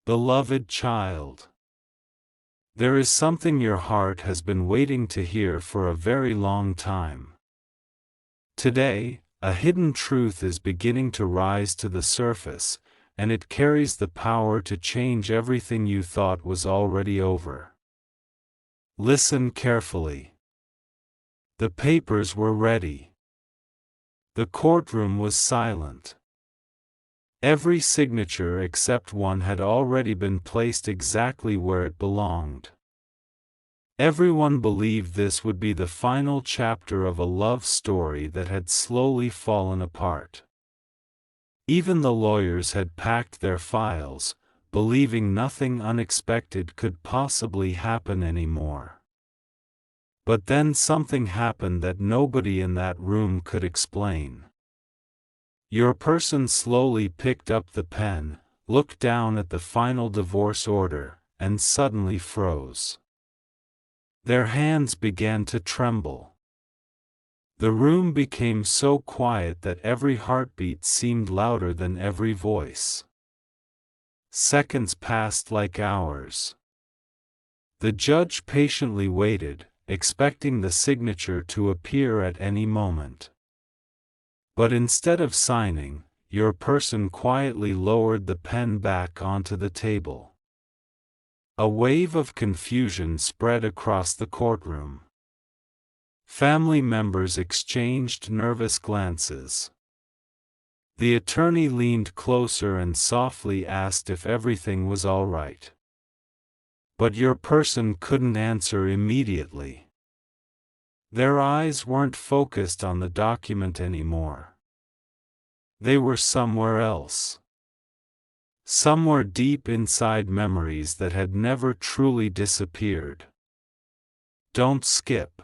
Beloved child, there is something your heart has been waiting to hear for a very long time. Today, a hidden truth is beginning to rise to the surface, and it carries the power to change everything you thought was already over. Listen carefully. The papers were ready. The courtroom was silent. Every signature except one had already been placed exactly where it belonged. Everyone believed this would be the final chapter of a love story that had slowly fallen apart. Even the lawyers had packed their files, believing nothing unexpected could possibly happen anymore. But then something happened that nobody in that room could explain. Your person slowly picked up the pen, looked down at the final divorce order, and suddenly froze. Their hands began to tremble. The room became so quiet that every heartbeat seemed louder than every voice. Seconds passed like hours. The judge patiently waited, expecting the signature to appear at any moment. But instead of signing, your person quietly lowered the pen back onto the table. A wave of confusion spread across the courtroom. Family members exchanged nervous glances. The attorney leaned closer and softly asked if everything was all right. But your person couldn't answer immediately. Their eyes weren't focused on the document anymore. They were somewhere else. Somewhere deep inside memories that had never truly disappeared. Don't skip.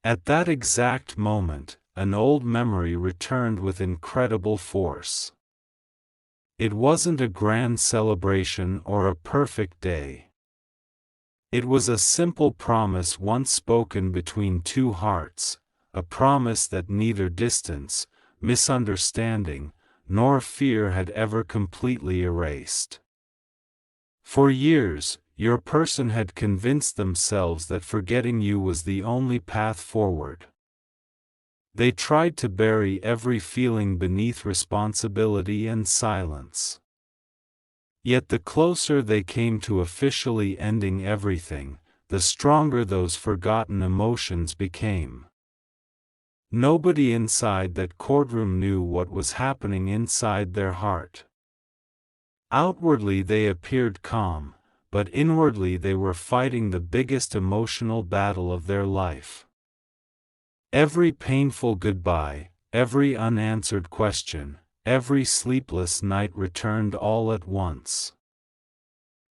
At that exact moment, an old memory returned with incredible force. It wasn't a grand celebration or a perfect day. It was a simple promise once spoken between two hearts, a promise that neither distance, misunderstanding, nor fear had ever completely erased. For years, your person had convinced themselves that forgetting you was the only path forward. They tried to bury every feeling beneath responsibility and silence. Yet the closer they came to officially ending everything, the stronger those forgotten emotions became. Nobody inside that courtroom knew what was happening inside their heart. Outwardly they appeared calm, but inwardly they were fighting the biggest emotional battle of their life. Every painful goodbye, every unanswered question, every sleepless night returned all at once.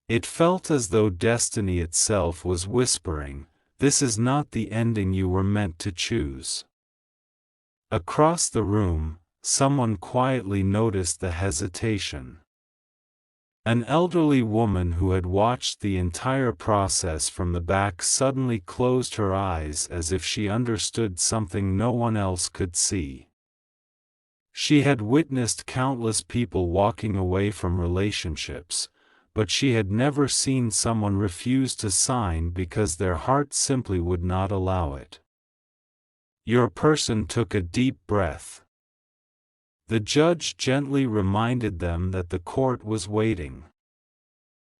It felt as though destiny itself was whispering, "This is not the ending you were meant to choose." Across the room, someone quietly noticed the hesitation. An elderly woman who had watched the entire process from the back suddenly closed her eyes as if she understood something no one else could see. She had witnessed countless people walking away from relationships, but she had never seen someone refuse to sign because their heart simply would not allow it. Your person took a deep breath. The judge gently reminded them that the court was waiting.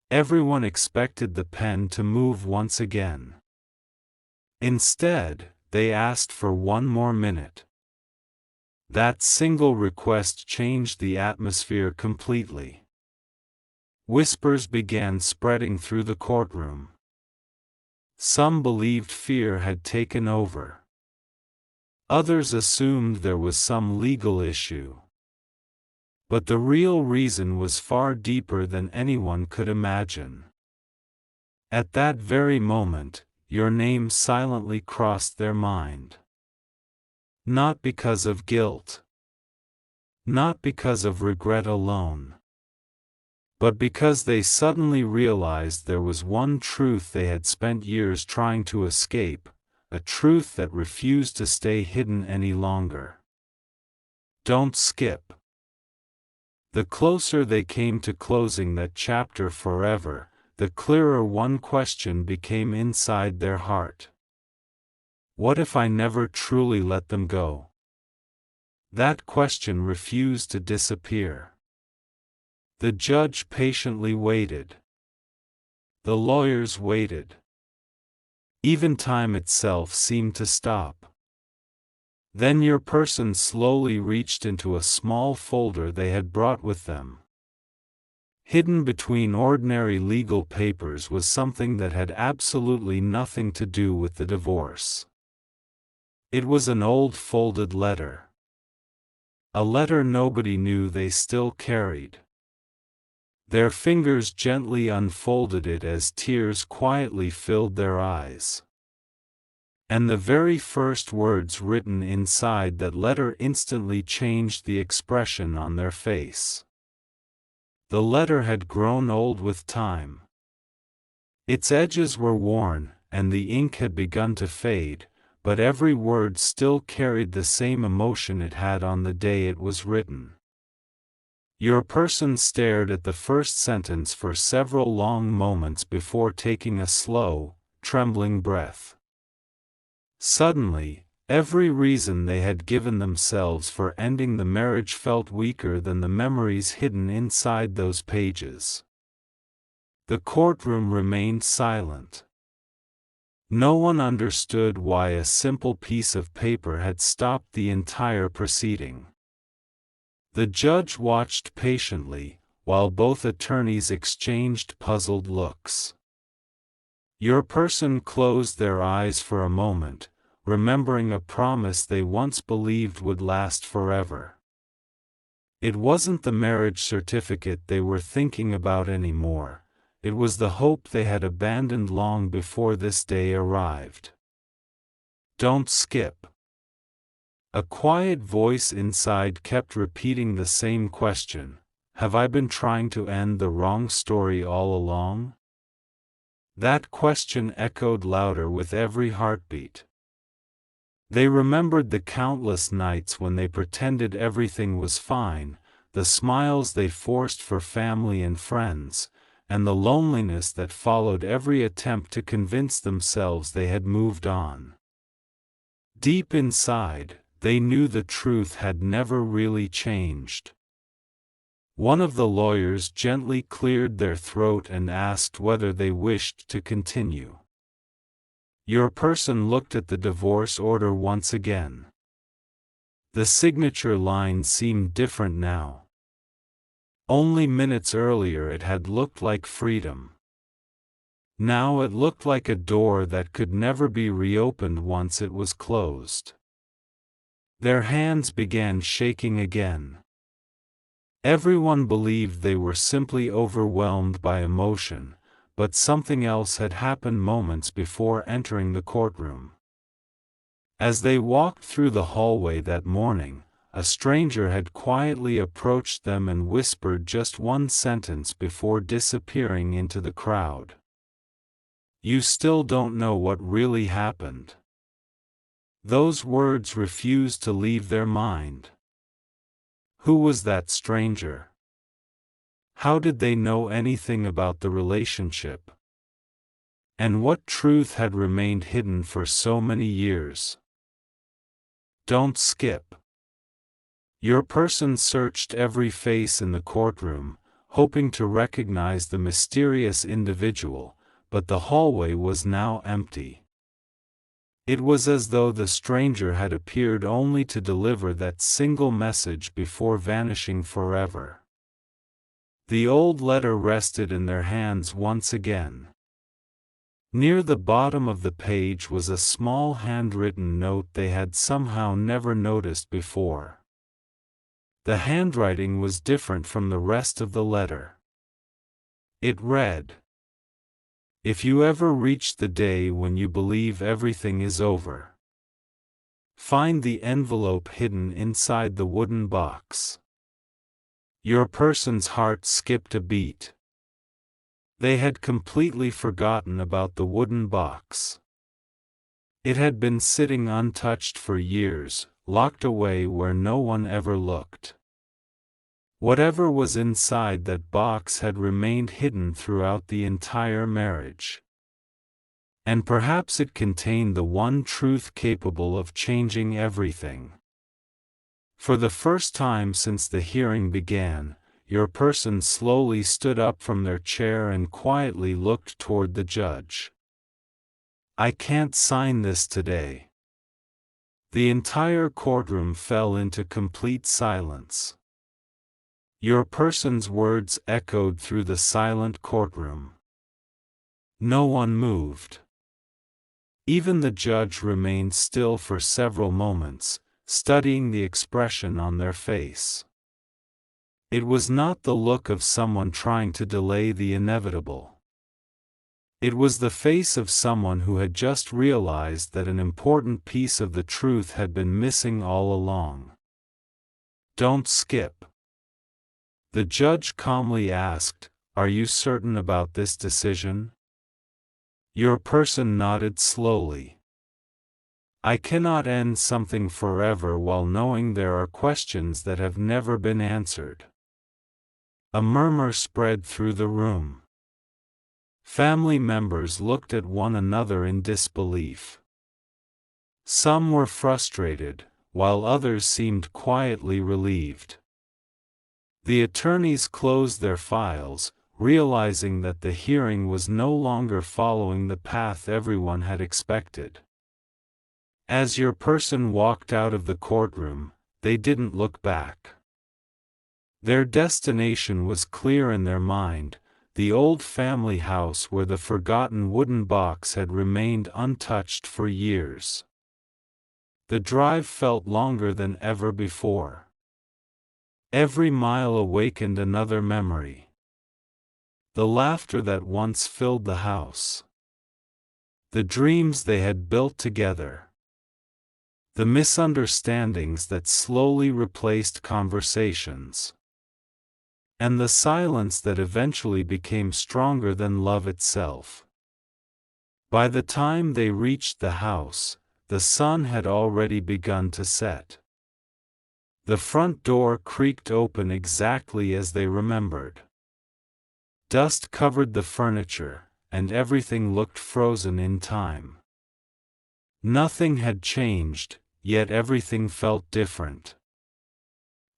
Everyone expected the pen to move once again. Instead, they asked for one more minute. That single request changed the atmosphere completely. Whispers began spreading through the courtroom. Some believed fear had taken over. Others assumed there was some legal issue. But the real reason was far deeper than anyone could imagine. At that very moment, your name silently crossed their mind. Not because of guilt. Not because of regret alone. But because they suddenly realized there was one truth they had spent years trying to escape, a truth that refused to stay hidden any longer. Don't skip. The closer they came to closing that chapter forever, the clearer one question became inside their heart. What if I never truly let them go? That question refused to disappear. The judge patiently waited. The lawyers waited. Even time itself seemed to stop. Then your person slowly reached into a small folder they had brought with them. Hidden between ordinary legal papers was something that had absolutely nothing to do with the divorce. It was an old folded letter. A letter nobody knew they still carried. Their fingers gently unfolded it as tears quietly filled their eyes. And the very first words written inside that letter instantly changed the expression on their face. The letter had grown old with time. Its edges were worn, and the ink had begun to fade, but every word still carried the same emotion it had on the day it was written. Your person stared at the first sentence for several long moments before taking a slow, trembling breath. Suddenly, every reason they had given themselves for ending the marriage felt weaker than the memories hidden inside those pages. The courtroom remained silent. No one understood why a simple piece of paper had stopped the entire proceeding. The judge watched patiently, while both attorneys exchanged puzzled looks. Your person closed their eyes for a moment, remembering a promise they once believed would last forever. It wasn't the marriage certificate they were thinking about anymore, it was the hope they had abandoned long before this day arrived. Don't skip. A quiet voice inside kept repeating the same question: have I been trying to end the wrong story all along? That question echoed louder with every heartbeat. They remembered the countless nights when they pretended everything was fine, the smiles they forced for family and friends, and the loneliness that followed every attempt to convince themselves they had moved on. Deep inside, they knew the truth had never really changed. One of the lawyers gently cleared their throat and asked whether they wished to continue. Your person looked at the divorce order once again. The signature line seemed different now. Only minutes earlier it had looked like freedom. Now it looked like a door that could never be reopened once it was closed. Their hands began shaking again. Everyone believed they were simply overwhelmed by emotion, but something else had happened moments before entering the courtroom. As they walked through the hallway that morning, a stranger had quietly approached them and whispered just one sentence before disappearing into the crowd. You still don't know what really happened. Those words refused to leave their mind. Who was that stranger? How did they know anything about the relationship? And what truth had remained hidden for so many years? Don't skip. Your person searched every face in the courtroom, hoping to recognize the mysterious individual, but the hallway was now empty. It was as though the stranger had appeared only to deliver that single message before vanishing forever. The old letter rested in their hands once again. Near the bottom of the page was a small handwritten note they had somehow never noticed before. The handwriting was different from the rest of the letter. It read, "If you ever reach the day when you believe everything is over, find the envelope hidden inside the wooden box." Your person's heart skipped a beat. They had completely forgotten about the wooden box. It had been sitting untouched for years, locked away where no one ever looked. Whatever was inside that box had remained hidden throughout the entire marriage. And perhaps it contained the one truth capable of changing everything. For the first time since the hearing began, your person slowly stood up from their chair and quietly looked toward the judge. "I can't sign this today." The entire courtroom fell into complete silence. Your person's words echoed through the silent courtroom. No one moved. Even the judge remained still for several moments, studying the expression on their face. It was not the look of someone trying to delay the inevitable. It was the face of someone who had just realized that an important piece of the truth had been missing all along. "Don't skip." The judge calmly asked, "Are you certain about this decision?" Your person nodded slowly. "I cannot end something forever while knowing there are questions that have never been answered." A murmur spread through the room. Family members looked at one another in disbelief. Some were frustrated, while others seemed quietly relieved. The attorneys closed their files, realizing that the hearing was no longer following the path everyone had expected. As your person walked out of the courtroom, they didn't look back. Their destination was clear in their mind: the old family house where the forgotten wooden box had remained untouched for years. The drive felt longer than ever before. Every mile awakened another memory. The laughter that once filled the house. The dreams they had built together. The misunderstandings that slowly replaced conversations. And the silence that eventually became stronger than love itself. By the time they reached the house, the sun had already begun to set. The front door creaked open exactly as they remembered. Dust covered the furniture, and everything looked frozen in time. Nothing had changed, yet everything felt different.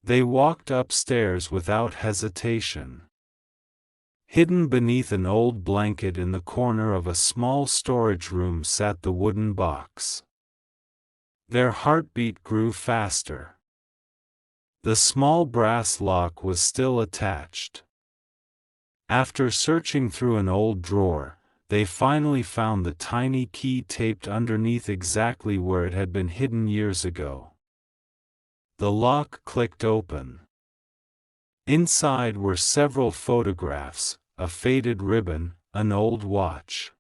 They walked upstairs without hesitation. Hidden beneath an old blanket in the corner of a small storage room sat the wooden box. Their heartbeat grew faster. The small brass lock was still attached. After searching through an old drawer, they finally found the tiny key taped underneath exactly where it had been hidden years ago. The lock clicked open. Inside were several photographs, a faded ribbon, an old watch,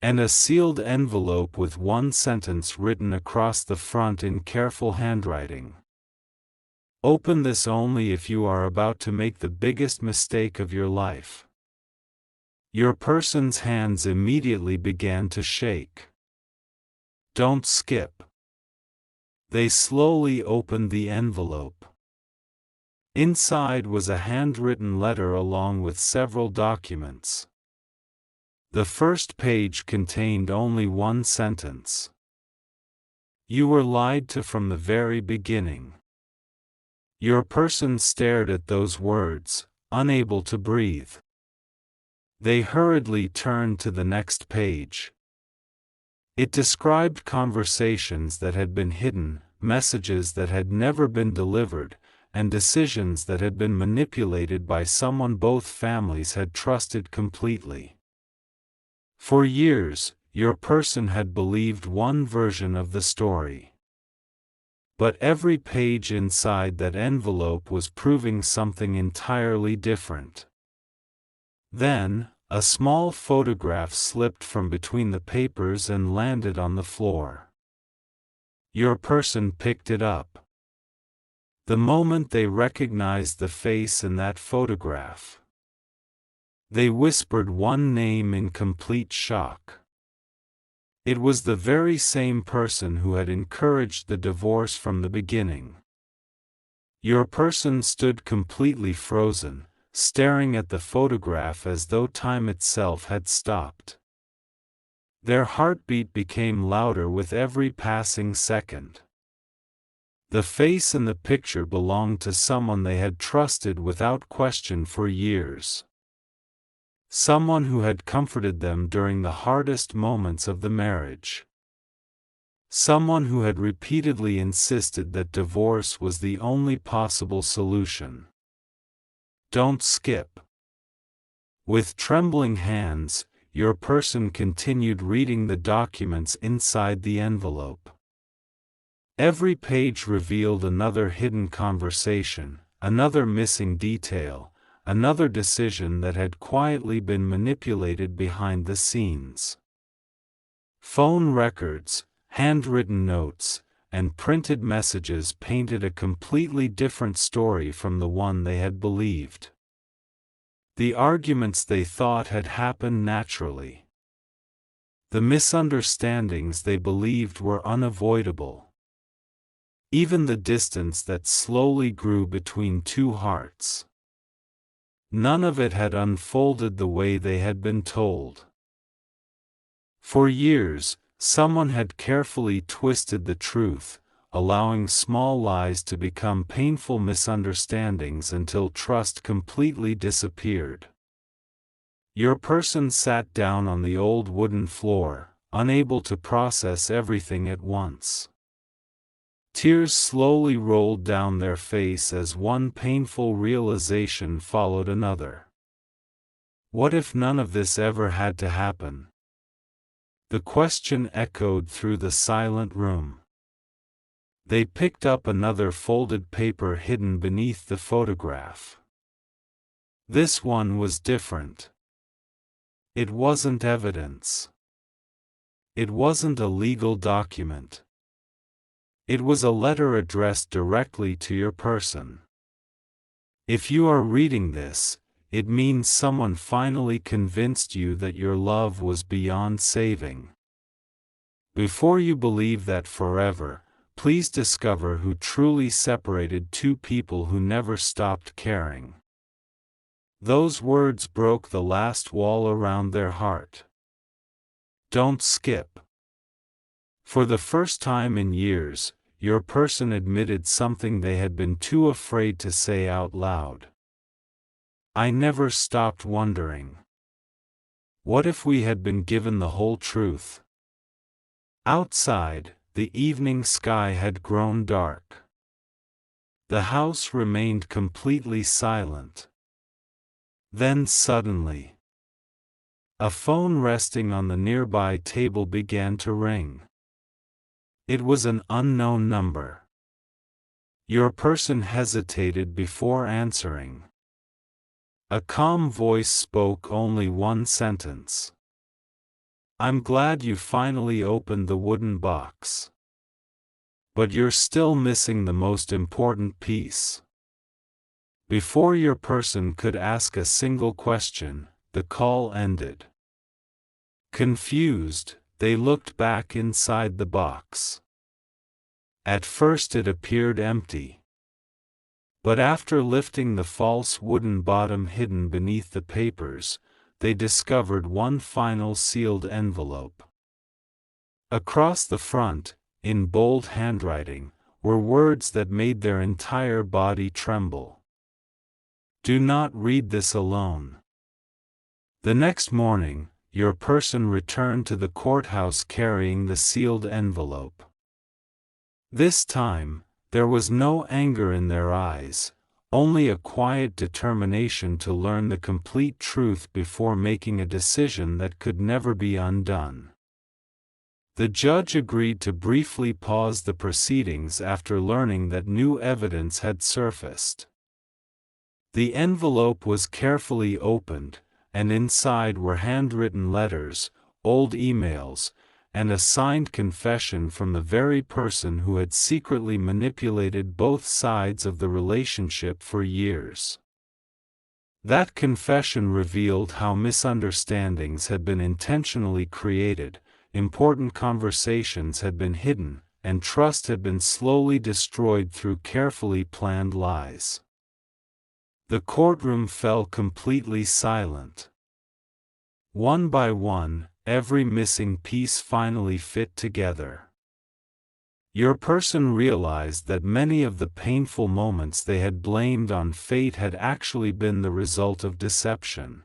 and a sealed envelope with one sentence written across the front in careful handwriting. "Open this only if you are about to make the biggest mistake of your life." Your person's hands immediately began to shake. "Don't skip." They slowly opened the envelope. Inside was a handwritten letter along with several documents. The first page contained only one sentence. "You were lied to from the very beginning." Your person stared at those words, unable to breathe. They hurriedly turned to the next page. It described conversations that had been hidden, messages that had never been delivered, and decisions that had been manipulated by someone both families had trusted completely. For years, your person had believed one version of the story. But every page inside that envelope was proving something entirely different. Then, a small photograph slipped from between the papers and landed on the floor. Your person picked it up. The moment they recognized the face in that photograph, they whispered one name in complete shock. It was the very same person who had encouraged the divorce from the beginning. Your person stood completely frozen, staring at the photograph as though time itself had stopped. Their heartbeat became louder with every passing second. The face in the picture belonged to someone they had trusted without question for years. Someone who had comforted them during the hardest moments of the marriage. Someone who had repeatedly insisted that divorce was the only possible solution. Don't skip. With trembling hands, your person continued reading the documents inside the envelope. Every page revealed another hidden conversation, another missing detail, another decision that had quietly been manipulated behind the scenes. Phone records, handwritten notes, and printed messages painted a completely different story from the one they had believed. The arguments they thought had happened naturally. The misunderstandings they believed were unavoidable. Even the distance that slowly grew between two hearts. None of it had unfolded the way they had been told. For years, someone had carefully twisted the truth, allowing small lies to become painful misunderstandings until trust completely disappeared. Your person sat down on the old wooden floor, unable to process everything at once. Tears slowly rolled down their face as one painful realization followed another. What if none of this ever had to happen? The question echoed through the silent room. They picked up another folded paper hidden beneath the photograph. This one was different. It wasn't evidence. It wasn't a legal document. It was a letter addressed directly to your person. If you are reading this, it means someone finally convinced you that your love was beyond saving. Before you believe that forever, please discover who truly separated two people who never stopped caring. Those words broke the last wall around their heart. Don't skip. For the first time in years, your person admitted something they had been too afraid to say out loud. I never stopped wondering. What if we had been given the whole truth? Outside, the evening sky had grown dark. The house remained completely silent. Then suddenly, a phone resting on the nearby table began to ring. It was an unknown number. Your person hesitated before answering. A calm voice spoke only one sentence. I'm glad you finally opened the wooden box. But you're still missing the most important piece. Before your person could ask a single question, the call ended. Confused, they looked back inside the box. At first it appeared empty. But after lifting the false wooden bottom hidden beneath the papers, they discovered one final sealed envelope. Across the front, in bold handwriting, were words that made their entire body tremble. Do not read this alone. The next morning, your person returned to the courthouse carrying the sealed envelope. This time, there was no anger in their eyes, only a quiet determination to learn the complete truth before making a decision that could never be undone. The judge agreed to briefly pause the proceedings after learning that new evidence had surfaced. The envelope was carefully opened, and inside were handwritten letters, old emails, and a signed confession from the very person who had secretly manipulated both sides of the relationship for years. That confession revealed how misunderstandings had been intentionally created, important conversations had been hidden, and trust had been slowly destroyed through carefully planned lies. The courtroom fell completely silent. One by one, every missing piece finally fit together. Your person realized that many of the painful moments they had blamed on fate had actually been the result of deception.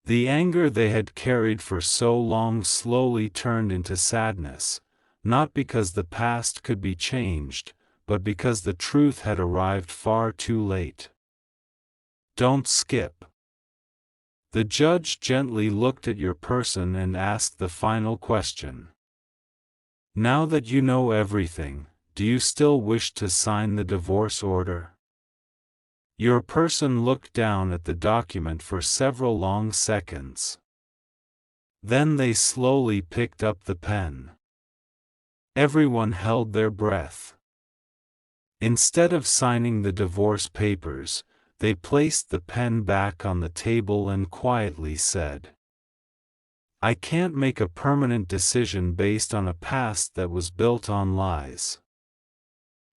The anger they had carried for so long slowly turned into sadness, not because the past could be changed, but because the truth had arrived far too late. Don't skip. The judge gently looked at your person and asked the final question. Now that you know everything, do you still wish to sign the divorce order? Your person looked down at the document for several long seconds. Then they slowly picked up the pen. Everyone held their breath. Instead of signing the divorce papers, they placed the pen back on the table and quietly said, "I can't make a permanent decision based on a past that was built on lies.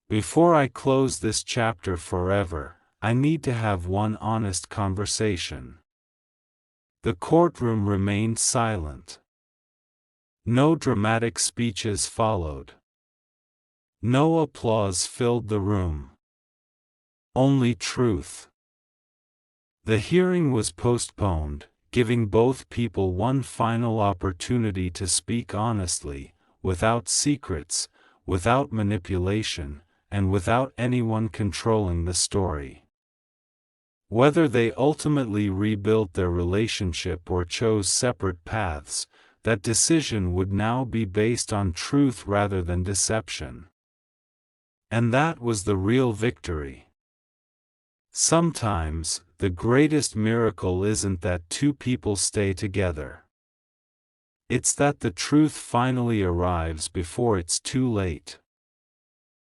Before I close this chapter forever, I need to have one honest conversation." The courtroom remained silent. No dramatic speeches followed. No applause filled the room. Only truth. The hearing was postponed, giving both people one final opportunity to speak honestly, without secrets, without manipulation, and without anyone controlling the story. Whether they ultimately rebuilt their relationship or chose separate paths, that decision would now be based on truth rather than deception. And that was the real victory. Sometimes, the greatest miracle isn't that two people stay together. It's that the truth finally arrives before it's too late.